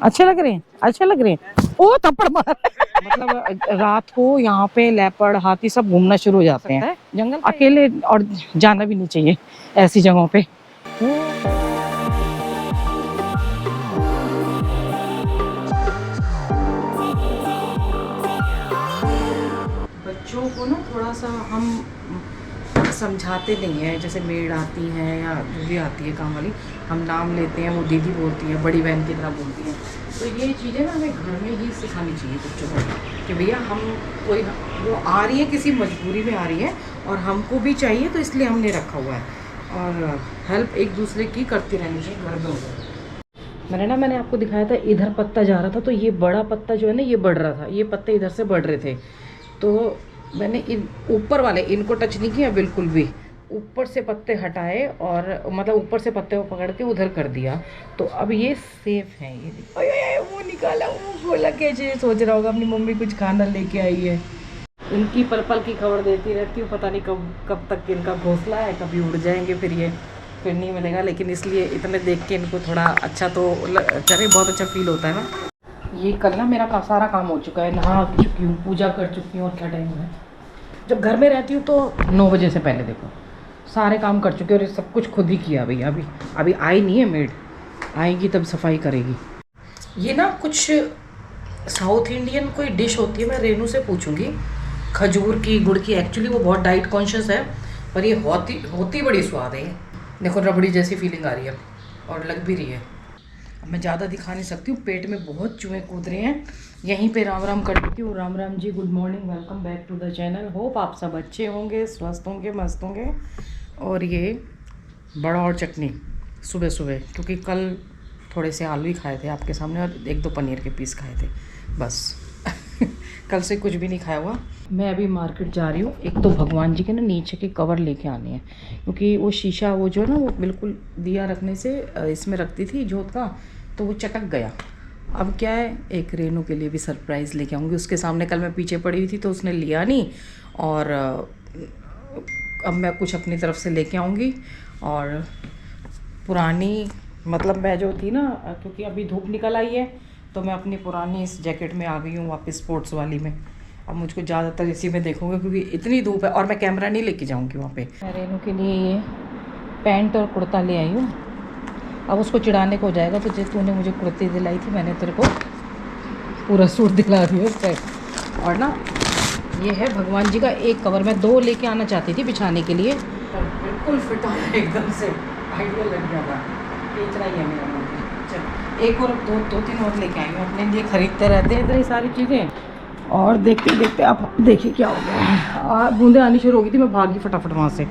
अच्छे लग रहे हैं, अच्छे लग रहे हैं। ओ थप्पड़ मार। मतलब रात को यहाँ पे लेपर्ड हाथी सब घूमना शुरू हो जाते हैं जंगल अकेले, और जाना भी नहीं चाहिए ऐसी जगहों पे। बच्चों को ना थोड़ा सा हम समझाते नहीं हैं, जैसे मेड आती हैं या जो भी आती है काम वाली, हम नाम लेते हैं, वो दीदी बोलती है, बड़ी बहन की तरह बोलती हैं। तो ये चीज़ें ना हमें घर में ही सिखानी चाहिए बच्चों को कि भैया हम कोई, वो आ रही है किसी मजबूरी में आ रही है और हमको भी चाहिए, तो इसलिए हमने रखा हुआ है। और हेल्प एक दूसरे की करती रहनी चाहिए घर में। मैंने आपको दिखाया था इधर पत्ता जा रहा था, तो ये बड़ा पत्ता जो है ना ये बढ़ रहा था, ये पत्ते इधर से बढ़ रहे थे, तो मैंने इन ऊपर वाले इनको टच नहीं किया बिल्कुल भी, ऊपर से पत्ते हटाए और मतलब ऊपर से पत्ते को पकड़ के उधर कर दिया, तो अब ये सेफ है। ये वो निकाला, वो बोला कैसे, सोच रहा होगा अपनी मम्मी कुछ खाना लेके आई है। इनकी पल पल की खबर देती रहती हूँ, पता नहीं कब तक इनका घोंसला है, कभी उड़ जाएंगे फिर नहीं मिलेगा, लेकिन इसलिए इतने देख के इनको थोड़ा अच्छा तो करे, बहुत अच्छा फील होता है ना। ये कल ना मेरा सारा काम हो चुका है, नहा चुकी हूँ, पूजा कर चुकी हूँ, और क्या टाइम है, जब घर में रहती हूँ तो 9 बजे से पहले देखो सारे काम कर चुके, और ये सब कुछ खुद ही किया भैया। अभी आई नहीं है मेड, आएगी तब सफाई करेगी। ये ना कुछ साउथ इंडियन कोई डिश होती है, मैं रेनू से पूछूंगी, खजूर की, गुड़ की, एक्चुअली वो बहुत डाइट कॉन्शियस है, पर ये होती बड़ी स्वाद है। देखो रबड़ी जैसी फीलिंग आ रही है और लग भी रही है। अब मैं ज़्यादा दिखा नहीं सकती हूँ, पेट में बहुत चूहे कूद रहे हैं। यहीं पे राम राम कर देती हूँ। Ram Ram ji, good morning, welcome back to the channel. Hope आप सब अच्छे होंगे, स्वस्थ होंगे, मस्त होंगे। और ये बड़ा और चटनी सुबह सुबह, क्योंकि कल थोड़े से आलू ही खाए थे आपके सामने, और 1-2 पनीर के पीस खाए थे बस। कल से कुछ भी नहीं खाया हुआ। मैं अभी मार्केट जा रही हूँ। एक तो भगवान जी के ना नीचे के कवर लेके आने हैं, क्योंकि वो शीशा वो जो है ना वो बिल्कुल दिया रखने से इसमें रखती थी जोत का, तो वो चटक गया। अब क्या है, एक रेनू के लिए भी सरप्राइज़ लेके आऊँगी। उसके सामने कल मैं पीछे पड़ी हुई थी तो उसने लिया नहीं, और अब मैं कुछ अपनी तरफ से लेके आऊँगी। और पुरानी मतलब मैं जो थी ना, क्योंकि अभी धूप निकल आई है, तो मैं अपनी पुरानी इस जैकेट में आ गई हूँ वापस, स्पोर्ट्स वाली में। अब मुझको ज़्यादातर इसी में देखूँगा, क्योंकि इतनी धूप है, और मैं कैमरा नहीं लेके जाऊँगी वहाँ पे। मैं रेनू के लिए ये पैंट और कुर्ता ले आई हूँ। अब उसको चिढ़ाने को हो जाएगा, तो जैसे तूने मुझे कुर्ती दिलाई थी, मैंने तेरे को पूरा सूट दिला दिया उस पर। और ना ये है भगवान जी का एक कवर, मैं 2 लेके आना चाहती थी बिछाने के लिए, बिल्कुल फिट आ रहा है एकदम से, आइडिया लग गया था। इतना ही है मेरा मन। चल एक और 2-3 और लेके आएंगे, अपने लिए खरीदते रहते हैं इतनी सारी चीज़ें, और देखते देखते आप देखिए क्या हो गया। बूंदें आनी शुरू हो गई थी, मैं भागी फटाफट वहाँ से।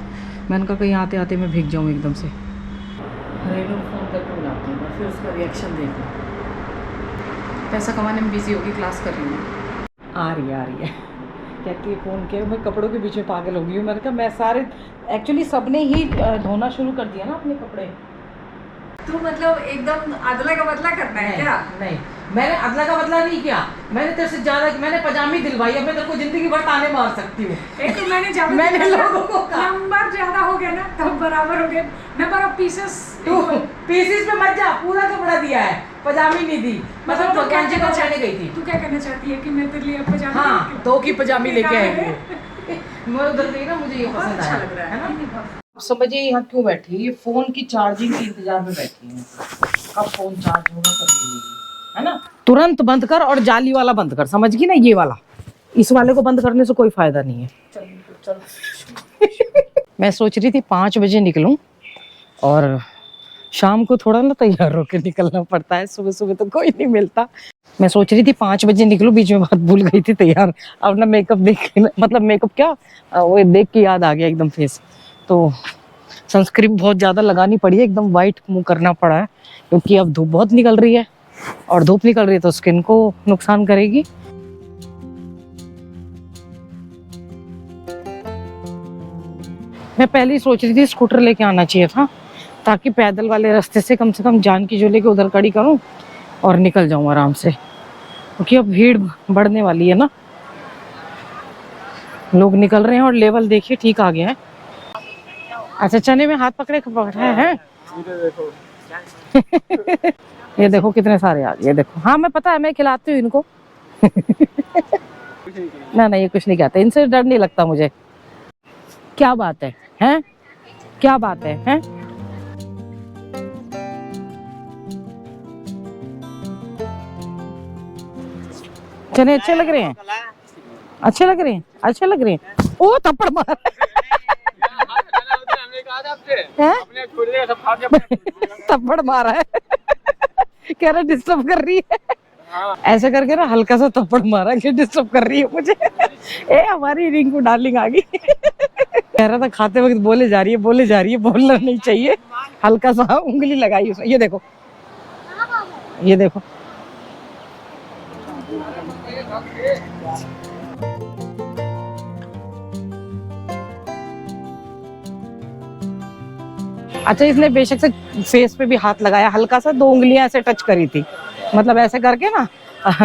मैंने कहा कहीं आते आते मैं भीग जाऊँ एकदम से। रेनू फ़ोन करके बुलाती हूँ, फिर उसका रिएक्शन देखना। पैसा कमाने में बिजी होगी, क्लास कर रही हूँ। आ रही है कहती है फ़ोन किया, मैं कपड़ों के बीच में पागल हो गई हूँ। मैंने कहा मैं सारे एक्चुअली सबने ही धोना शुरू कर दिया ना अपने कपड़े। तू मतलब एकदम अदला का बदला करना है क्या? नहीं, मैंने अदला का बदला नहीं किया, मैंने तेरे से ज्यादा, मैंने पजामी दिलवाई। अब मैं तेरे को जिंदगी भर ताने मार सकती हूँ। एक तो मैंने लोगों को नंबर ज्यादा हो गया ना, तब बराबर हो गया। मैं बड़ा पीसेस, तू पीसेस पे मत जा, पूरा कपड़ा दिया है, पजामी नहीं दी। मतलब भगवान जी को चढ़ने गई थी। तू क्या कहना चाहती है कि मैं तेरे लिए पजामी? हाँ, 2 की पजामी लेके आएंगे। मैं उधर गई ना, मुझे ये पसंद अच्छा आया, लग रहा है ना। समझिए यहाँ क्यों बैठी है, ये फोन की चार्जिंग के इंतजार में बैठी है। कब फोन चार्ज होगा तब लेगी, है ना। तुरंत बंद कर, और जाली वाला बंद कर, समझ गई ना, ये वाला। इस वाले को बंद करने से कोई फायदा नहीं है। चल। मैं सोच रही थी 5 बजे निकलूं, और शाम को थोड़ा ना तैयार होकर निकलना पड़ता है, सुबह सुबह तो कोई नहीं मिलता। मैं सोच रही थी 5 बजे निकलूं, बीच में बात भूल गई थी तैयार। अब ना मेकअप देख के, मतलब मेकअप क्या, वो देख के याद आ गया एकदम फेस, तो सनस्क्रीन बहुत ज़्यादा लगानी पड़ी है, एकदम वाइट मुंह करना पड़ा है, क्योंकि अब धूप बहुत निकल रही है, और धूप निकल रही है तो स्किन को नुकसान करेगी। मैं पहले ही सोच रही थी स्कूटर लेके आना चाहिए था, ताकि पैदल वाले रास्ते से कम जान की जो लेके उधर खड़ी करूं और निकल जाऊं आराम से, क्योंकि अब भीड़ बढ़ने वाली है ना, लोग निकल रहे हैं, और लेवल देखिए ठीक आ गया है। अच्छा, चने में हाथ पकड़े हैं। ये देखो कितने सारे आ गए, ये देखो। हाँ मैं पता है, मैं खिलाती हूँ इनको। ना ये कुछ नहीं कहते, इनसे डर नहीं लगता मुझे। क्या बात है, हैं? क्या बात है, हैं? चने अच्छे लग रहे हैं, अच्छे लग रहे हैं, अच्छे लग रहे हैं। ओ थप्पड़ मार। थप्पड़ मारा है। कह रहा डिस्टर्ब कर रही है। ऐसे करके ना हल्का सा थप्पड़ मारा कि डिस्टर्ब कर रही है मुझे। ए हमारी रिंकू डार्लिंग आ गई। कह रहा था खाते वक्त बोले जा रही है, बोले जा रही है, बोलना नहीं चाहिए। हल्का सा उंगली लगाई उसने। ये देखो, ये देखो। अच्छा इसने बेशक से फेस पे भी हाथ लगाया, हल्का सा 2 उंगलियां ऐसे टच करी थी, मतलब ऐसे करके ना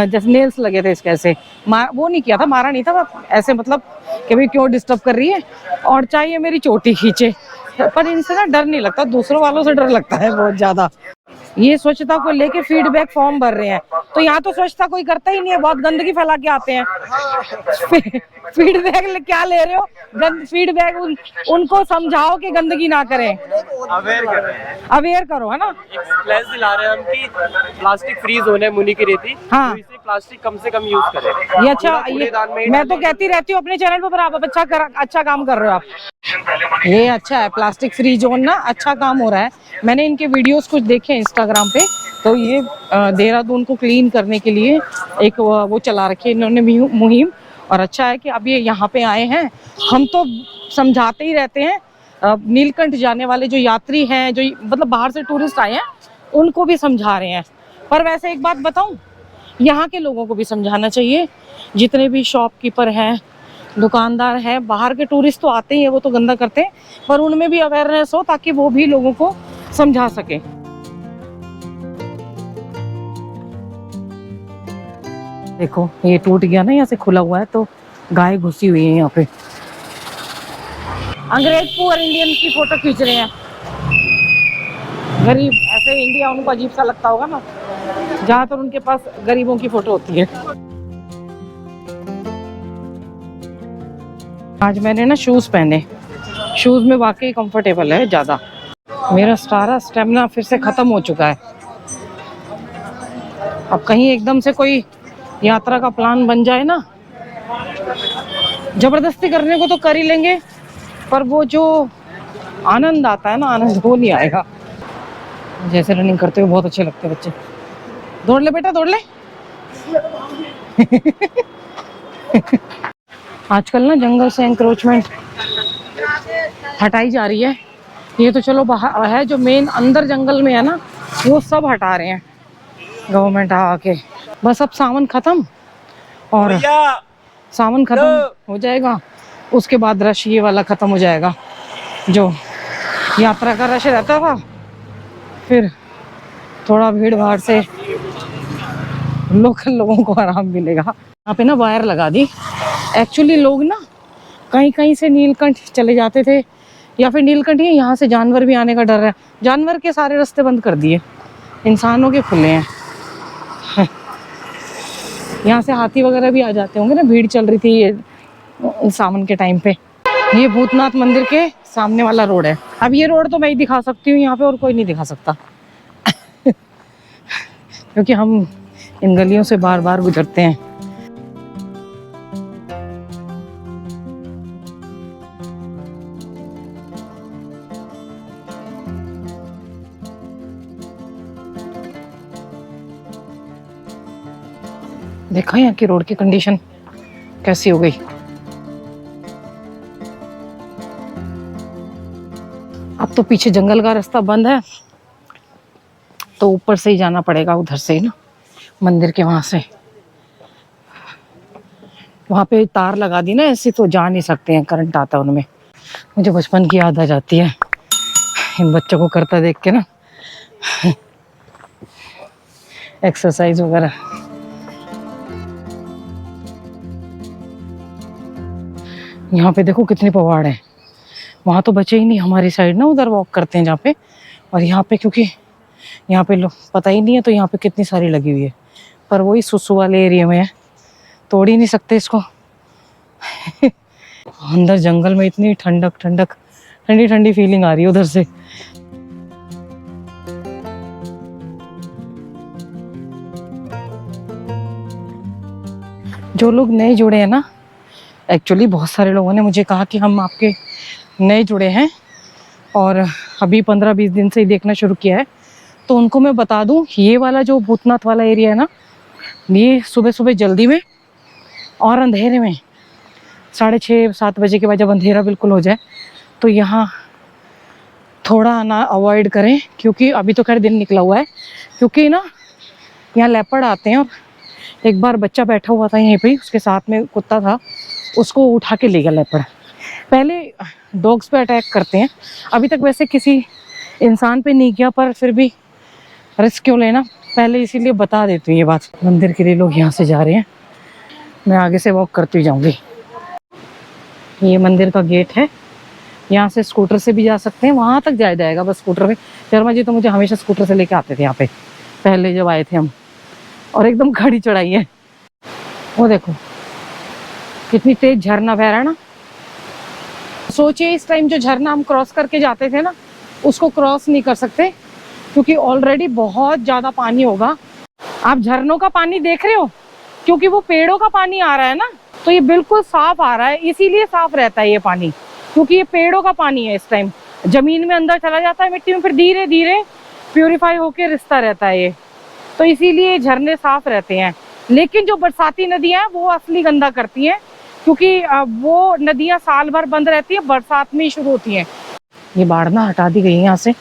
जैसे नेल्स लगे थे इसके ऐसे। वो नहीं किया था, मारा नहीं था, ऐसे मतलब कि भाई क्यों डिस्टर्ब कर रही है और चाहिए मेरी चोटी खींचे। पर इनसे ना डर नहीं लगता, दूसरों वालों से डर लगता है बहुत ज्यादा। ये स्वच्छता को लेके फीडबैक फॉर्म भर रहे हैं, तो यहाँ तो स्वच्छता कोई करता ही नहीं है, बहुत गंदगी फैला के आते हैं। फीडबैक क्या ले रहे हो? फीडबैक उनको समझाओ कि गंदगी ना करें। अवेयर करो, है ना। प्लेस दिला रहे हैं हम कि प्लास्टिक फ्री जोन है मुनि की रेती। हाँ तो इसे प्लास्टिक कम से कम यूज करें। ये अच्छा, ये मैं तो कहती रहती हूँ अपने चैनल पर, आप अच्छा काम कर रहे हो आप। ये अच्छा है, प्लास्टिक फ्री जोन ना अच्छा काम हो रहा है। मैंने इनके वीडियोस कुछ देखे इंस्टाग्राम पे, तो ये देहरादून को क्लीन करने के लिए एक वो चला रखी है इन्होंने मुहिम। और अच्छा है कि अब ये यहाँ पे आए हैं। हम तो समझाते ही रहते हैं, नीलकंठ जाने वाले जो यात्री हैं, जो मतलब बाहर से टूरिस्ट आए हैं, उनको भी समझा रहे हैं। पर वैसे एक बात बताऊं, यहाँ के लोगों को भी समझाना चाहिए, जितने भी शॉपकीपर हैं, दुकानदार हैं। बाहर के टूरिस्ट तो आते ही हैं, वो तो गंदा करते हैं, पर उनमें भी अवेयरनेस हो ताकि वो भी लोगों को समझा सके। देखो ये टूट गया ना, यहाँ से खुला हुआ है, तो गाय घुसी हुई है यहाँ पे। अंग्रेज पुअर इंडियन की फोटो खींच रहे हैं, गरीब। ऐसे इंडिया उनको अजीब सा लगता होगा ना, ज्यादातर उनके पास गरीबों की फोटो होती है। आज मैंने ना शूज पहने, शूज में वाकई कंफर्टेबल है ज्यादा। मेरा सारा स्टेमिना फिर से खत्म हो चुका है। अब कहीं एकदम से कोई यात्रा का प्लान बन जाए ना, जबरदस्ती करने को तो कर ही लेंगे, पर वो जो आनंद आता है ना, आनंद वो नहीं आएगा। जैसे रनिंग करते हुए बहुत अच्छे लगते हैं बच्चे। दौड़ ले बेटा, दौड़ ले। आजकल ना जंगल से एंक्रोचमेंट हटाई जा रही है। ये तो चलो बाहर है, जो मेन अंदर जंगल में है ना, वो सब हटा रहे हैं गवर्नमेंट आके। बस अब सावन खत्म, और सावन खत्म हो जाएगा, उसके बाद रश ये वाला खत्म हो जाएगा, जो यात्रा का रश रहता था। फिर थोड़ा भीड़ भाड़ से लोकल लोगों को आराम मिलेगा। यहाँ पे ना वायर लगा दी। एक्चुअली लोग ना कहीं कहीं से नीलकंठ चले जाते थे, या फिर नीलकंठ ही, यहाँ से जानवर भी आने का डर है। जानवर के सारे रास्ते बंद कर दिए, इंसानों के खुले हैं। यहाँ से हाथी वगैरह भी आ जाते होंगे ना, भीड़ चल रही थी ये सावन के टाइम पे। ये भूतनाथ मंदिर के सामने वाला रोड है। अब ये रोड तो मैं ही दिखा सकती हूँ यहाँ पे, और कोई नहीं दिखा सकता। क्योंकि हम इन गलियों से बार बार गुजरते हैं। देखा यहाँ की रोड की कंडीशन कैसी हो गई। अब तो पीछे जंगल का रास्ता बंद है, तो ऊपर से ही जाना पड़ेगा, उधर से ना मंदिर के वहां से। वहां पे तार लगा दी ना ऐसी, तो जा नहीं सकते हैं, करंट आता है उनमें। मुझे बचपन की याद आ जाती है इन बच्चों को करता देख के ना, एक्सरसाइज वगैरह। यहाँ पे देखो कितने पहाड़ हैं। वहाँ तो बचे ही नहीं, हमारी साइड ना उधर वॉक करते हैं जहाँ पे, और यहाँ पे क्योंकि यहाँ पे पता ही नहीं है, तो यहाँ पे कितनी सारी लगी हुई है, पर वही सुसु वाले एरिया में है, तोड़ ही नहीं सकते इसको। अंदर जंगल में इतनी ठंडक ठंडक ठंडी ठंडी फीलिंग आ रही है उधर से। जो लोग नए जुड़े हैं ना, एक्चुअली बहुत सारे लोगों ने मुझे कहा कि हम आपके नए जुड़े हैं और अभी 15-20 दिन से ही देखना शुरू किया है, तो उनको मैं बता दूं, ये वाला जो भूतनाथ वाला एरिया है ना, ये सुबह सुबह जल्दी में और अंधेरे में 6:30-7 बजे के बाद जब अंधेरा बिल्कुल हो जाए तो यहाँ थोड़ा ना अवॉइड करें, क्योंकि अभी तो खैर दिन निकला हुआ है, क्योंकि ना यहाँ लेपर्ड आते हैं। और एक बार बच्चा बैठा हुआ था यहीं पे, उसके साथ में कुत्ता था, उसको उठा के ले गया लेपर्ड। पहले डॉग्स पे अटैक करते हैं, अभी तक वैसे किसी इंसान पे नहीं किया, पर फिर भी रिस्क क्यों लेना, पहले इसीलिए बता देती हूँ ये बात। मंदिर के लिए लोग यहाँ से जा रहे हैं, मैं आगे से वॉक करती हुई जाऊँगी। ये मंदिर का गेट है, यहाँ से स्कूटर से भी जा सकते हैं, वहाँ तक जाया जाएगा बस स्कूटर में। शर्मा जी तो मुझे हमेशा स्कूटर से लेके आते थे यहाँ पे, पहले जब आए थे हम, और एकदम खड़ी चढ़ाई है। वो देखो कितनी तेज झरना बह रहा है ना। सोचिए इस टाइम जो झरना हम क्रॉस करके जाते थे ना, उसको क्रॉस नहीं कर सकते, क्योंकि ऑलरेडी बहुत ज्यादा पानी होगा। आप झरनों का पानी देख रहे हो, क्योंकि वो पेड़ों का पानी आ रहा है ना, तो ये बिल्कुल साफ आ रहा है, इसीलिए साफ रहता है ये पानी, क्योंकि ये पेड़ों का पानी है। इस टाइम जमीन में अंदर चला जाता है मिट्टी में, फिर धीरे धीरे प्यूरिफाई होके रिश्ता रहता है ये, तो इसीलिए झरने साफ रहते हैं। लेकिन जो बरसाती नदियां हैं वो असली गंदा करती हैं, क्योंकि वो नदियां साल भर बंद रहती है, बरसात में ही शुरू होती हैं। ये बाढ़ ना हटा दी गई है यहाँ से,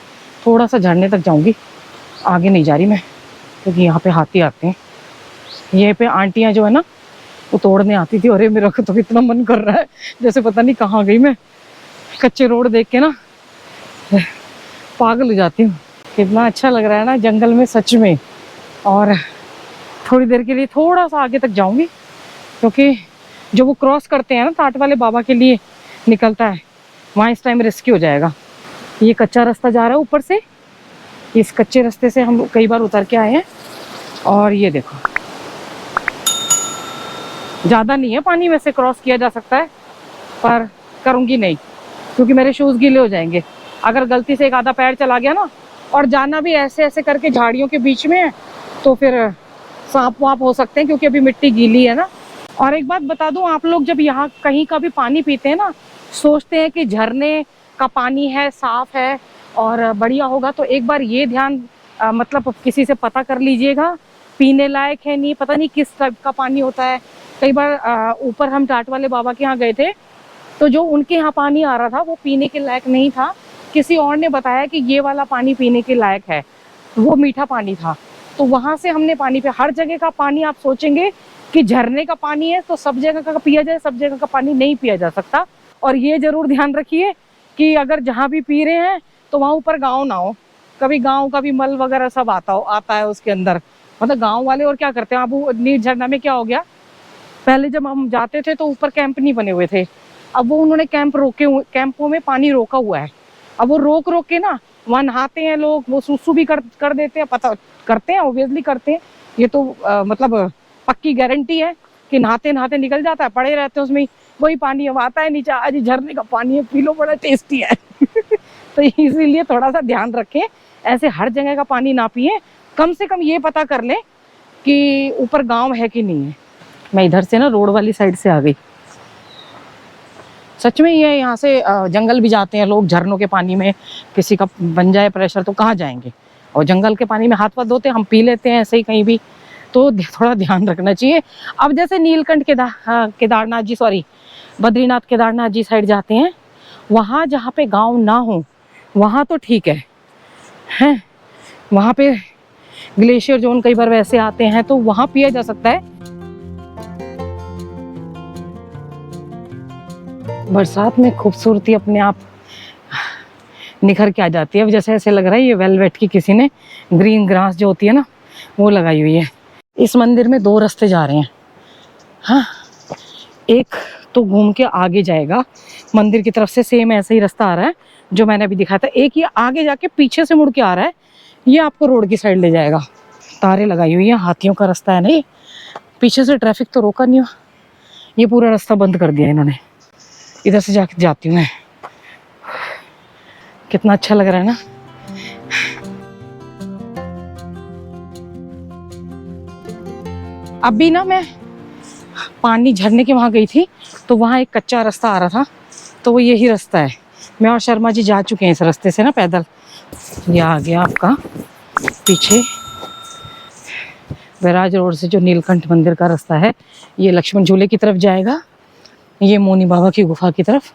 थोड़ा सा झरने तक जाऊंगी, आगे नहीं जा रही मैं, क्योंकि यहाँ पे हाथी आते हैं। ये पे आंटियां जो है ना, वो तोड़ने आती थी। अरे मेरा तो इतना मन कर रहा है जैसे पता नहीं कहाँ गई मैं, कच्चे रोड देख के ना पागल हो जाती हूँ। कितना अच्छा लग रहा है ना जंगल में सच में। और थोड़ी देर के लिए थोड़ा सा आगे तक जाऊंगी, क्योंकि जो वो क्रॉस करते हैं ना, टाट वाले बाबा के लिए निकलता है, वहाँ इस टाइम रिस्की हो जाएगा। ये कच्चा रास्ता जा रहा है ऊपर से, इस कच्चे रास्ते से हम कई बार उतर के आए हैं। और ये देखो ज़्यादा नहीं है पानी, में से क्रॉस किया जा सकता है, पर करूँगी नहीं, क्योंकि मेरे शूज़ गीले हो जाएंगे अगर गलती से एक आधा पैर चला गया ना। और जाना भी ऐसे ऐसे करके झाड़ियों के बीच में है, तो फिर सांप वाप हो सकते हैं, क्योंकि अभी मिट्टी गीली है ना। और एक बात बता दूं, आप लोग जब यहाँ कहीं का भी पानी पीते हैं ना, सोचते हैं कि झरने का पानी है, साफ है और बढ़िया होगा, तो एक बार ये ध्यान मतलब किसी से पता कर लीजिएगा, पीने लायक है नहीं, पता नहीं किस टाइप का पानी होता है। कई बार ऊपर हम टाट वाले बाबा के यहाँ गए थे, तो जो उनके यहाँ पानी आ रहा था वो पीने के लायक नहीं था, किसी और ने बताया कि ये वाला पानी पीने के लायक है, वो मीठा पानी था। तो वहाँ से हमने पानी पे, हर जगह का पानी आप सोचेंगे कि झरने का पानी है तो सब जगह का पिया जाए, सब जगह का पानी नहीं पिया जा सकता। और ये जरूर ध्यान रखिए कि अगर जहाँ भी पी रहे हैं तो वहाँ ऊपर गाँव ना हो, कभी गाँव का भी मल वगैरह सब आता है उसके अंदर। मतलब गाँव वाले और क्या करते हैं, अब वो नीर झरना में क्या हो गया, पहले जब हम जाते थे तो ऊपर कैंप नहीं बने हुए थे, अब वो उन्होंने कैंपों में पानी रोका हुआ है। अब वो रोक के ना वहाँ नहाते हैं लोग, वो सुसु भी कर देते हैं, पता करते हैं, ऑब्वियसली करते हैं, ये तो मतलब पक्की गारंटी है कि नहाते नहाते निकल जाता है, पड़े रहते हैं उसमें, वही पानी अब आता है नीचे, आज झरने का पानी है, पी लो, बड़ा टेस्टी है। तो इसीलिए थोड़ा सा ध्यान रखें, ऐसे हर जगह का पानी ना पिए, कम से कम ये पता कर लें कि ऊपर गाँव है कि नहीं है। मैं इधर से ना रोड वाली साइड से आ गई, सच में ये यहाँ से जंगल भी जाते हैं लोग, झरनों के पानी में किसी का बन जाए प्रेशर तो कहाँ जाएंगे, और जंगल के पानी में हाथ पाथ धोते हैं, हम पी लेते हैं ऐसे ही कहीं भी, तो थोड़ा ध्यान रखना चाहिए। अब जैसे नीलकंठ केदारनाथ जी, सॉरी बद्रीनाथ केदारनाथ जी साइड जाते हैं, वहाँ जहाँ पे गांव ना हो वहाँ तो ठीक है, वहाँ पे ग्लेशियर जोन कई बार वैसे आते हैं, तो वहाँ पिया जा सकता है। बरसात में खूबसूरती अपने आप निखर के आ जाती है। अब जैसे ऐसे लग रहा है ये वेलवेट की किसी ने ग्रीन ग्रास जो होती है ना, वो लगाई हुई है। इस मंदिर में 2 रास्ते जा रहे हैं, हाँ, एक तो घूम के आगे जाएगा मंदिर की तरफ से, सेम ऐसे ही रास्ता आ रहा है जो मैंने अभी दिखाया था, एक ये आगे जाके पीछे से मुड़ के आ रहा है, ये आपको रोड की साइड ले जाएगा। तारे लगाई हुई है, हाथियों का रास्ता है ना ये। पीछे से ट्रैफिक तो रोका नहीं हुआ, ये पूरा रास्ता बंद कर दिया इन्होंने। इधर से जाके जाती हूँ मैं। कितना अच्छा लग रहा है ना। अभी ना मैं पानी झरने के वहां गई थी, तो वहां एक कच्चा रास्ता आ रहा था, तो वो यही रास्ता है। मैं और शर्मा जी जा चुके हैं इस रास्ते से ना पैदल। ये आ गया आपका पीछे बैराज रोड से जो नीलकंठ मंदिर का रास्ता है, ये लक्ष्मण झूले की तरफ जाएगा, ये मोनी बाबा की गुफा की तरफ,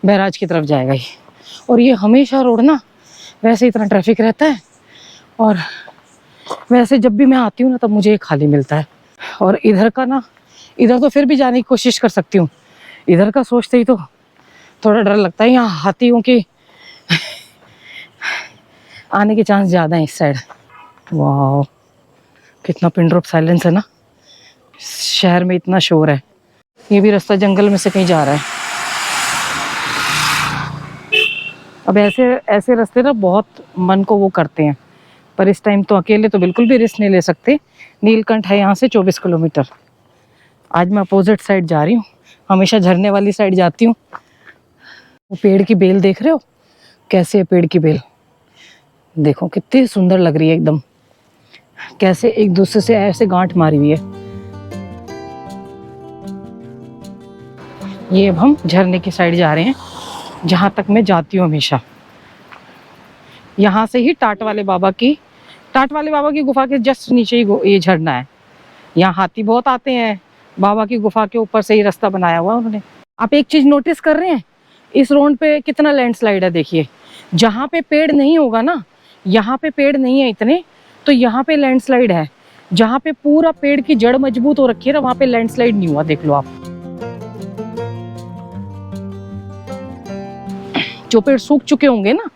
बैराज की तरफ जाएगा ये। और ये हमेशा रोड ना वैसे इतना ट्रैफिक रहता है, और वैसे जब भी मैं आती हूँ ना तब मुझे ये खाली मिलता है। और इधर का ना, इधर तो फिर भी जाने की कोशिश कर सकती हूँ, इधर का सोचते ही तो थोड़ा डर लगता है। यहाँ हाथियों के आने के चांस ज़्यादा है इस साइड। वाह, कितना पिन ड्रॉप साइलेंस है ना, शहर में इतना शोर है। ये भी रास्ता जंगल में से कहीं जा रहा है। अब ऐसे रास्ते ना बहुत मन को वो करते हैं, पर इस टाइम तो अकेले तो बिल्कुल भी रिस्क नहीं ले सकते। नीलकंठ है यहाँ से 24 किलोमीटर। आज मैं अपोजिट साइड जा रही हूँ, हमेशा झरने वाली साइड जाती हूँ। वो पेड़ की बेल देख रहे हो कैसे है? पेड़ की बेल देखो कितनी सुंदर लग रही है एकदम, कैसे एक दूसरे से ऐसे गांठ मारी हुई है। ये अब हम झरने की साइड जा रहे हैं, जहाँ तक मैं जाती हूँ हमेशा। यहाँ से ही टाट वाले बाबा की गुफा के जस्ट नीचे ही ये झरना है। यहाँ हाथी बहुत आते हैं, बाबा की गुफा के ऊपर से ही रास्ता बनाया हुआ उन्होंने। आप एक चीज नोटिस कर रहे हैं, इस रोड पे कितना लैंडस्लाइड है। देखिए, जहाँ पे पेड़ नहीं होगा ना, यहाँ पे पेड़ नहीं है इतने, तो यहाँ पे लैंडस्लाइड है। जहाँ पे पूरा पेड़ की जड़ मजबूत हो रखी है ना, वहाँ पे लैंडस्लाइड नहीं हुआ। देख लो आप, जो पेड़ सूख चुके होंगे ना,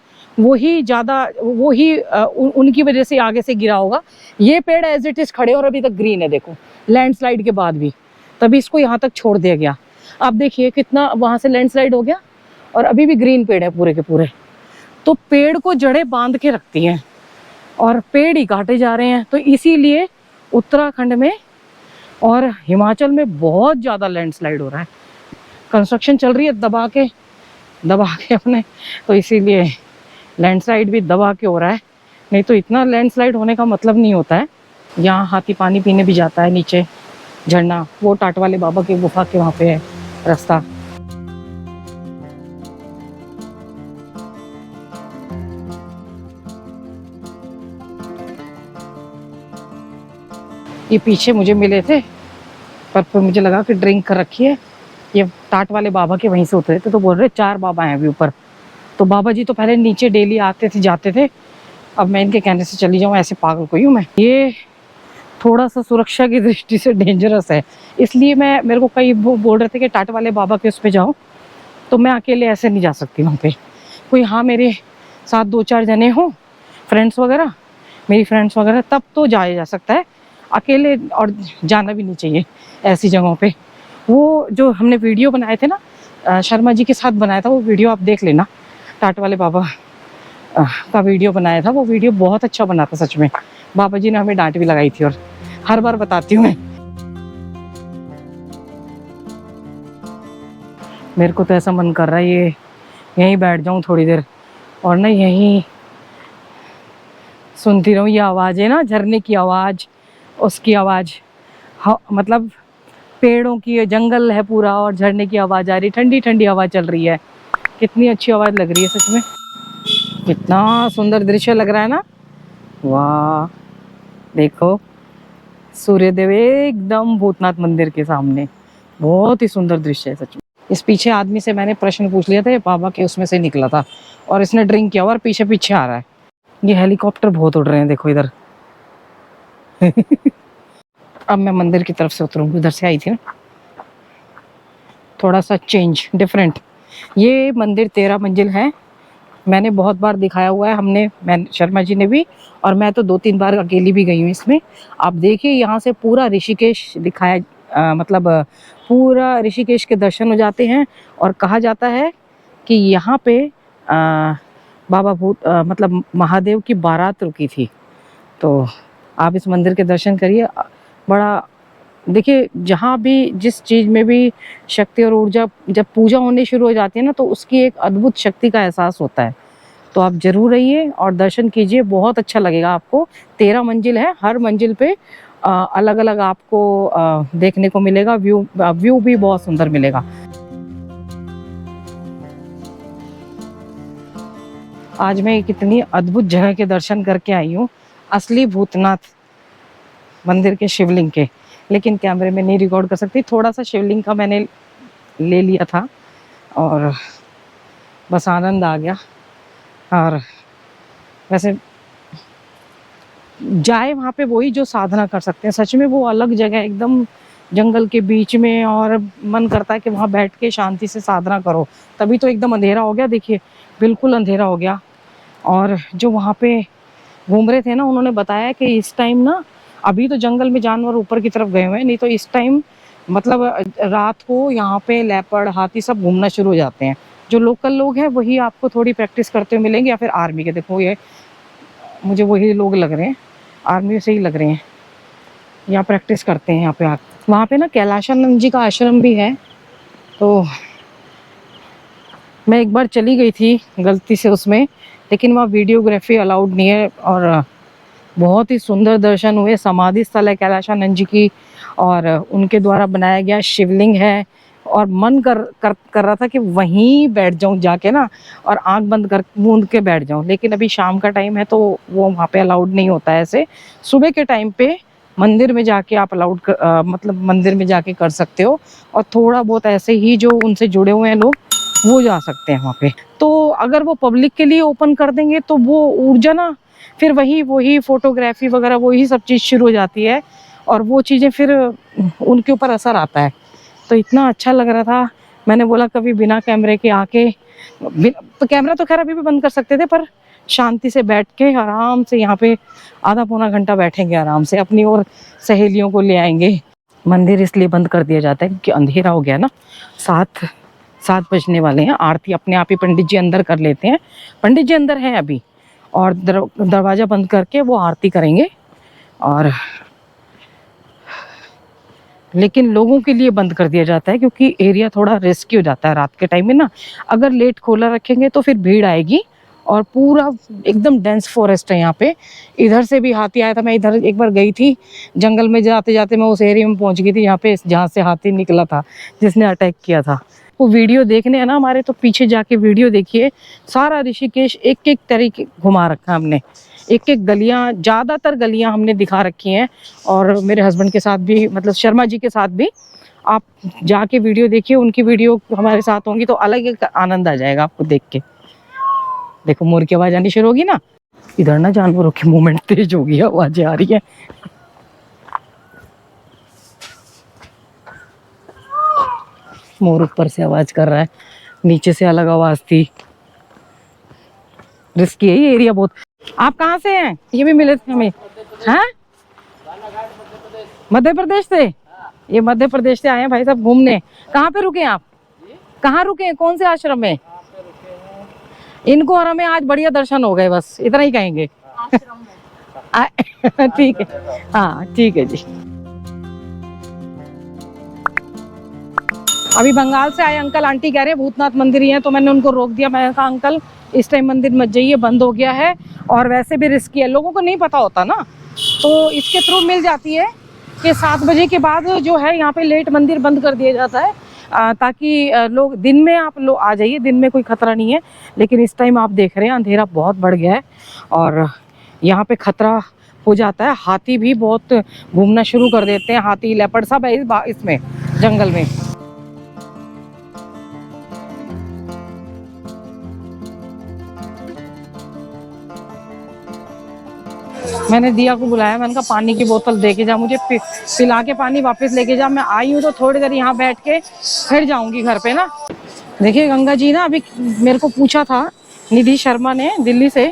उनकी वजह से आगे से गिरा होगा। ये पेड़ एज इट इज खड़े और अभी तक ग्रीन है। देखो, लैंडस्लाइड के बाद भी, तभी इसको यहाँ तक छोड़ दिया गया। अब देखिए कितना वहां से लैंडस्लाइड हो गया और अभी भी ग्रीन पेड़ है पूरे के पूरे। तो पेड़ को जड़ें बांध के रखती हैं और पेड़ ही काटे जा रहे हैं। तो इसीलिए उत्तराखंड में और हिमाचल में बहुत ज़्यादा लैंडस्लाइड हो रहा है। कंस्ट्रक्शन चल रही है दबा के अपने, तो इसीलिए लैंडस्लाइड भी दबा के हो रहा है। नहीं तो इतना लैंडस्लाइड होने का मतलब नहीं होता है। यहाँ हाथी पानी पीने भी जाता है नीचे झरना, वो टाट वाले बाबा की गुफा के वहाँ पे है रास्ता। ये पीछे मुझे मिले थे, पर फिर मुझे लगा कि ड्रिंक कर रखी है। ये टाट वाले बाबा के वहीं से उतरे थे, तो बोल रहे 4 बाबा हैं अभी ऊपर। तो बाबा जी तो पहले नीचे डेली आते थे जाते थे, अब मैं इनके कहने से चली जाऊँ, ऐसे पागल कोई हूँ मैं। ये थोड़ा सा सुरक्षा की दृष्टि से डेंजरस है, इसलिए मेरे को कई बोल रहे थे कि टाट वाले बाबा के उस पर जाओ, तो मैं अकेले ऐसे नहीं जा सकती वहाँ पे। कोई हाँ मेरे साथ 2-4 जने हों, फ्रेंड्स वगैरह, मेरी फ्रेंड्स वगैरह, तब तो जाया जा सकता है। अकेले और जाना भी नहीं चाहिए ऐसी जगहों पे। वो जो हमने वीडियो बनाए थे ना, शर्मा जी के साथ बनाया था, वो वीडियो आप देख लेना। टाट वाले बाबा का वीडियो बनाया था, वो वीडियो बहुत अच्छा बना था सच में। बाबा जी ने हमें डांट भी लगाई थी, और हर बार बताती हूँ मैं। मेरे को तो ऐसा मन कर रहा है ये यहीं बैठ जाऊँ थोड़ी देर, और ना यहीं सुनती रहूँ ये आवाज़ है ना, झरने की आवाज़, उसकी आवाज़, मतलब पेड़ों की, जंगल है पूरा और झरने की आवाज़ आ रही, ठंडी ठंडी हवा चल रही है। कितनी अच्छी आवाज़ लग रही है सच में, कितना सुंदर दृश्य लग रहा है ना। वाह, देखो सूर्यदेव एकदम भूतनाथ मंदिर के सामने, बहुत ही सुंदर दृश्य है सच में। इस पीछे आदमी से मैंने प्रश्न पूछ लिया था, ये बाबा के उसमें से निकला था, और इसने ड्रिंक किया और पीछे पीछे आ रहा है। ये हेलीकॉप्टर बहुत उड़ रहे हैं, देखो इधर। अब मैं मंदिर की तरफ से उतरूंगी, उधर से आई थी ना, थोड़ा सा चेंज, डिफरेंट। ये मंदिर 13 मंजिल है, मैंने बहुत बार दिखाया हुआ है, मैं शर्मा जी ने भी, और मैं तो 2-3 बार अकेली भी गई हूँ इसमें। आप देखिए यहाँ से पूरा ऋषिकेश दिखाया, मतलब पूरा ऋषिकेश के दर्शन हो जाते हैं। और कहा जाता है कि यहाँ पे बाबा मतलब महादेव की बारात रुकी थी। तो आप इस मंदिर के दर्शन करिए। बड़ा देखिए, जहाँ भी जिस चीज़ में भी शक्ति और ऊर्जा जब पूजा होने शुरू हो जाती है ना, तो उसकी एक अद्भुत शक्ति का एहसास होता है। तो आप जरूर आइए और दर्शन कीजिए, बहुत अच्छा लगेगा आपको। 13 मंजिल है, हर मंजिल पे अलग अलग आपको देखने को मिलेगा। व्यू भी बहुत सुंदर मिलेगा। आज मैं कितनी अद्भुत जगह के दर्शन करके आई हूँ, असली भूतनाथ मंदिर के शिवलिंग के, लेकिन कैमरे में नहीं रिकॉर्ड कर सकती। थोड़ा सा शिवलिंग का मैंने ले लिया था और बस आनंद आ गया। और वैसे जाए वहाँ पे वही जो साधना कर सकते हैं, सच में वो अलग जगह एकदम जंगल के बीच में, और मन करता है कि वहाँ बैठ के शांति से साधना करो। तभी तो एकदम अंधेरा हो गया, देखिए बिल्कुल अंधेरा हो गया। और जो वहाँ पे घूम रहे थे ना, उन्होंने बताया कि इस टाइम ना, अभी तो जंगल में जानवर ऊपर की तरफ गए हुए हैं, नहीं तो इस टाइम मतलब रात को यहाँ पे लेपर्ड, हाथी सब घूमना शुरू हो जाते हैं। जो लोकल लोग हैं वही आपको थोड़ी प्रैक्टिस करते हुए मिलेंगे, या फिर आर्मी के। देखो ये मुझे वही लोग लग रहे हैं, आर्मी से ही लग रहे हैं, यहाँ प्रैक्टिस करते हैं यहाँ पे आके। वहाँ पे ना कैलाशानंद जी का आश्रम भी है। तो मैं एक बार चली गई थी गलती से उसमें, लेकिन वहाँ वीडियोग्राफी अलाउड नहीं है। और बहुत ही सुंदर दर्शन हुए। समाधि स्थल है कैलाशानंद जी की, और उनके द्वारा बनाया गया शिवलिंग है। और मन कर रहा था कि वहीं बैठ जाऊं जाके ना, और आंख बंद कर मूंद के बैठ जाऊं, लेकिन अभी शाम का टाइम है तो वो वहाँ पे अलाउड नहीं होता है। ऐसे सुबह के टाइम पे मंदिर में जाके आप मतलब मंदिर में जाके कर सकते हो, और थोड़ा बहुत ऐसे ही जो उनसे जुड़े हुए हैं लोग वो जा सकते हैं वहाँ पे। तो अगर वो पब्लिक के लिए ओपन कर देंगे तो वो ऊर्जा ना, फिर वही फोटोग्राफी वगैरह वही सब चीज़ शुरू हो जाती है, और वो चीज़ें फिर उनके ऊपर असर आता है। तो इतना अच्छा लग रहा था, मैंने बोला कभी बिना कैमरे के आके, तो कैमरा तो खैर अभी भी बंद कर सकते थे, पर शांति से बैठ के आराम से यहाँ पे आधा पौना घंटा बैठेंगे आराम से, अपनी और सहेलियों को ले आएंगे। मंदिर इसलिए बंद कर दिया जाता है क्योंकि अंधेरा हो गया ना, 7 बजने वाले हैं। आरती अपने आप ही पंडित जी अंदर कर लेते हैं, पंडित जी अंदर हैं अभी, और दरवाज़ा बंद करके वो आरती करेंगे। और लेकिन लोगों के लिए बंद कर दिया जाता है क्योंकि एरिया थोड़ा रिस्की हो जाता है रात के टाइम में ना। अगर लेट खोला रखेंगे तो फिर भीड़ आएगी, और पूरा एकदम डेंस फॉरेस्ट है यहाँ पे। इधर से भी हाथी आया था, मैं इधर एक बार गई थी जंगल में, जाते जाते मैं उस एरिया में पहुँच गई थी जहाँ से हाथी निकला था जिसने अटैक किया था। वो वीडियो देखने है ना हमारे, तो पीछे जाके वीडियो देखिए। सारा ऋषिकेश एक एक तरीके घुमा रखा है हमने, एक एक गलियां, ज़्यादातर गलियां हमने दिखा रखी हैं। और मेरे हस्बैंड के साथ भी, मतलब शर्मा जी के साथ भी, आप जाके वीडियो देखिए। उनकी वीडियो हमारे साथ होंगी तो अलग एक आनंद आ जाएगा आपको देख के। देखो मोर की आवाज़ आनी शुरू होगी ना, इधर ना जानवरों की मूवमेंट तेज होगी, आवाज़ें आ रही है। मोर ऊपर से आवाज कर रहा है, नीचे से अलग आवाज थी। रिस्की है ये एरिया बहुत। आप कहाँ से हैं? ये भी मिले थे हमें। हैं? मध्य प्रदेश से? ये मध्य प्रदेश से आए हैं भाई साहब घूमने। कहाँ पे रुके आप? कहाँ रुके हैं? कौन से आश्रम में? इनको और हमें आज बढ़िया दर्शन हो गए, बस इतना ही कहेंगे। ठीक है, हाँ ठीक है जी। अभी बंगाल से आए अंकल आंटी कह रहे हैं भूतनाथ मंदिर ही है, तो मैंने उनको रोक दिया। मैंने कहा अंकल इस टाइम मंदिर मत जाइए, बंद हो गया है, और वैसे भी रिस्की है। लोगों को नहीं पता होता ना, तो इसके थ्रू मिल जाती है कि 7 बजे के बाद जो है यहाँ पे लेट मंदिर बंद कर दिया जाता है, ताकि लोग दिन में आप लोग आ जाइए, दिन में कोई खतरा नहीं है। लेकिन इस टाइम आप देख रहे हैं अंधेरा बहुत बढ़ गया है, और यहाँ पे खतरा हो जाता है। हाथी भी बहुत घूमना शुरू कर देते हैं, हाथी लेपर्ड सब है इसमें जंगल में। मैंने दिया को बुलाया, मैंने कहा पानी की बोतल दे के जा, मुझे पिला के पानी वापस लेके जा। मैं आई हूँ तो थोड़ी देर यहाँ बैठ के फिर जाऊंगी घर पे ना। देखिए गंगा जी ना, अभी मेरे को पूछा था निधि शर्मा ने दिल्ली से,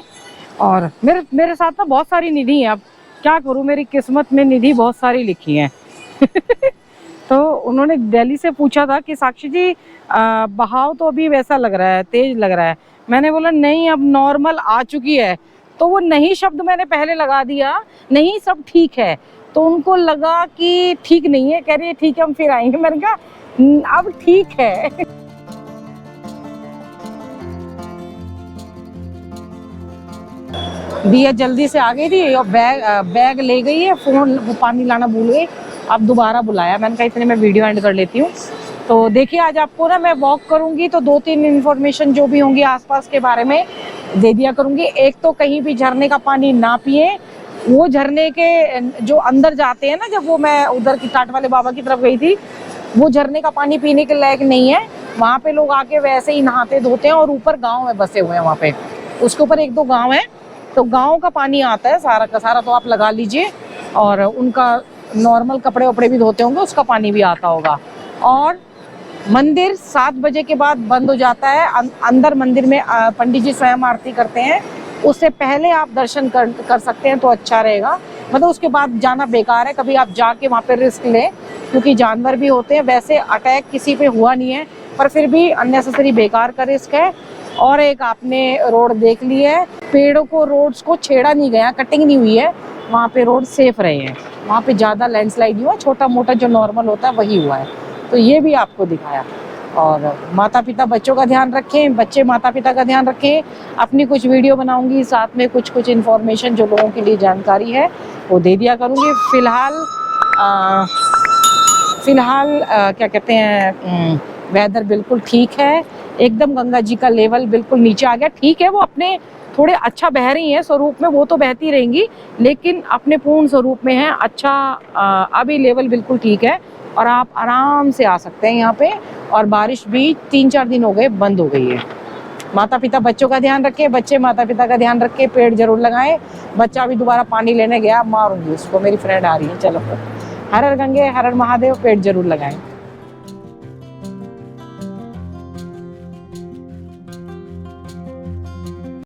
और मेरे साथ ना बहुत सारी निधि है। अब क्या करूँ, मेरी किस्मत में निधि बहुत सारी लिखी है। तो उन्होंने दिल्ली से पूछा था कि साक्षी जी बहाव तो अभी वैसा लग रहा है, तेज लग रहा है। मैंने बोला नहीं, अब नॉर्मल आ चुकी है, तो वो नहीं शब्द मैंने पहले लगा दिया, नहीं सब ठीक है, तो उनको लगा कि ठीक नहीं है, कह रही है ठीक है हम फिर आएंगे। मैंने कहा अब ठीक है। दिया जल्दी से आ गई थी और बैग ले गई है, फोन वो पानी लाना भूल गई, अब दोबारा बुलाया। मैंने कहा इतने में वीडियो एंड कर लेती हूँ। तो देखिए आज आपको ना मैं वॉक करूंगी तो 2-3 इन्फॉर्मेशन जो भी होंगी आसपास के बारे में दे दिया करूंगी। एक तो कहीं भी झरने का पानी ना पिए, वो झरने के जो अंदर जाते हैं ना, जब वो मैं उधर की टाट वाले बाबा की तरफ गई थी, वो झरने का पानी पीने के लायक नहीं है। वहाँ पे लोग आके वैसे ही नहाते धोते हैं और ऊपर गाँव में बसे हुए हैं, वहाँ पे उसके ऊपर 1-2 गाँव है, तो गाँव का पानी आता है सारा का सारा, तो आप लगा लीजिए। और उनका नॉर्मल कपड़े वपड़े भी धोते होंगे, उसका पानी भी आता होगा। और मंदिर 7 बजे के बाद बंद हो जाता है। अंदर मंदिर में पंडित जी स्वयं आरती करते हैं, उससे पहले आप दर्शन कर सकते हैं तो अच्छा रहेगा। मतलब उसके बाद जाना बेकार है, कभी आप जाके वहाँ पे रिस्क लें क्योंकि जानवर भी होते हैं। वैसे अटैक किसी पे हुआ नहीं है, पर फिर भी अननेसेसरी बेकार का रिस्क है। और एक आपने रोड देख ली है, पेड़ों को रोड्स को छेड़ा नहीं गया, कटिंग नहीं हुई है, वहाँ पे रोड सेफ रहे हैं, वहाँ पे ज़्यादा लैंडस्लाइड नहीं हुआ, छोटा मोटा जो नॉर्मल होता है वही हुआ है। तो ये भी आपको दिखाया। और माता पिता बच्चों का ध्यान रखें, बच्चे माता पिता का ध्यान रखें। अपनी कुछ वीडियो बनाऊंगी, साथ में कुछ इन्फॉर्मेशन जो लोगों के लिए जानकारी है वो दे दिया करूँगी। फिलहाल क्या कहते हैं, वेदर बिल्कुल ठीक है एकदम। गंगा जी का लेवल बिल्कुल नीचे आ गया, ठीक है वो अपने थोड़े अच्छा बह रही हैं स्वरूप में, वो तो बहती रहेंगी, लेकिन अपने पूर्ण स्वरूप में है अच्छा। अभी लेवल बिल्कुल ठीक है और आप आराम से आ सकते हैं यहाँ पे। और बारिश भी 3-4 दिन हो गए बंद हो गई है। माता पिता बच्चों का ध्यान रखें, बच्चे माता पिता का ध्यान रखें, पेड़ जरूर लगाएं। बच्चा अभी दोबारा पानी लेने गया, मारूंगी उसको, मेरी फ्रेंड आ रही है। चलो, हर हर गंगे हर हर महादेव, पेड़ जरूर लगाएं।